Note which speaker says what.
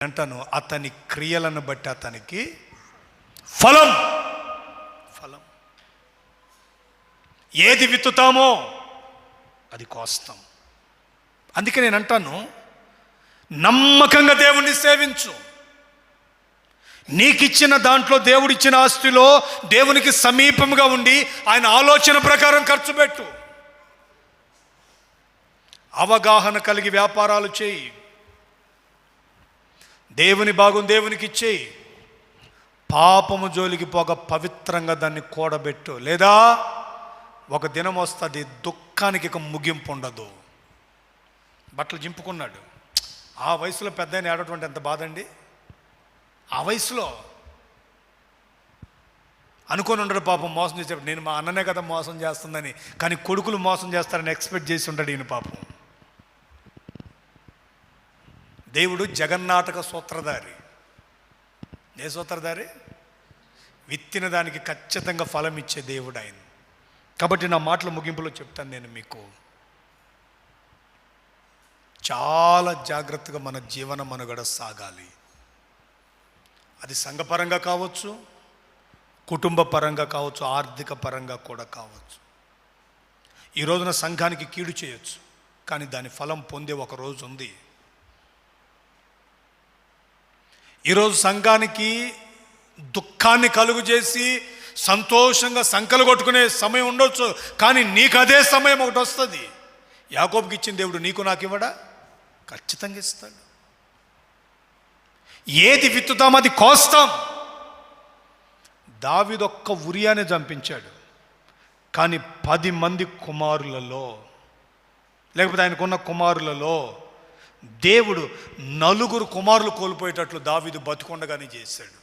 Speaker 1: అంటాను, అతని క్రియలను బట్టి అతనికి ఫలం. ఏది విత్తుతామో అది కోస్తాం. అందుకే నేను అంటాను, నమ్మకంగా దేవుణ్ణి సేవించు. నీకిచ్చిన దాంట్లో, దేవుడిచ్చిన ఆస్తిలో దేవునికి సమీపంగా ఉండి ఆయన ఆలోచన ప్రకారం ఖర్చు పెట్టు. అవగాహన కలిగి వ్యాపారాలు చేయి. దేవుని భాగం దేవునికి ఇచ్చేయి. పాపము జోలికి పోక పవిత్రంగా దాన్ని కూడబెట్టు. లేదా ఒక దినం వస్తుంది, దుఃఖానికి ఇక ముగింపు ఉండదు. బట్టలు జింపుకున్నాడు, ఆ వయసులో పెద్ద ఆయన ఏడటువంటి ఎంత బాధ అండి. ఆ వయసులో అనుకొని ఉండడు పాపం, మోసం చేసేప్పుడు నేను మా అన్ననే కదా మోసం చేస్తుందని. కానీ కొడుకులు మోసం చేస్తారని ఎక్స్పెక్ట్ చేసి ఉంటాడు ఈయన పాపం. దేవుడు జగన్నాటక సూత్రధారి. ఏ సూత్రధారి? విత్తిన దానికి ఖచ్చితంగా ఫలం ఇచ్చే దేవుడు ఆయన. కాబట్టి నా మాటల ముగింపులో చెప్తాను నేను మీకు, చాలా జాగ్రత్తగా మన జీవన మనుగడ సాగాలి. అది సంఘపరంగా కావచ్చు, కుటుంబ పరంగా కావచ్చు, ఆర్థిక పరంగా కూడా కావచ్చు. ఈ రోజున సంఘానికి కీడు చేయొచ్చు, కానీ దాని ఫలం పొందే ఒక రోజు ఉంది. ఈరోజు సంఘానికి దుఃఖాన్ని కలుగు చేసి సంతోషంగా సంకలు కొట్టుకునే సమయం ఉండొచ్చు, కానీ నీకు అదే సమయం ఒకటి వస్తుంది. యాకోబుకి ఇచ్చిన దేవుడు నీకు నాకు ఇవ్వడా? ఖచ్చితంగా ఇస్తాడు. ఏది విత్తుతాం అది కోస్తాం. దావీదొక్క ఉరియానే చంపించాడు, కానీ 10 మంది కుమారులలో, లేకపోతే ఆయనకున్న కుమారులలో దేవుడు 4 కుమారులు కోల్పోయేటట్లు దావీదు బతుకుండగానే చేశాడు.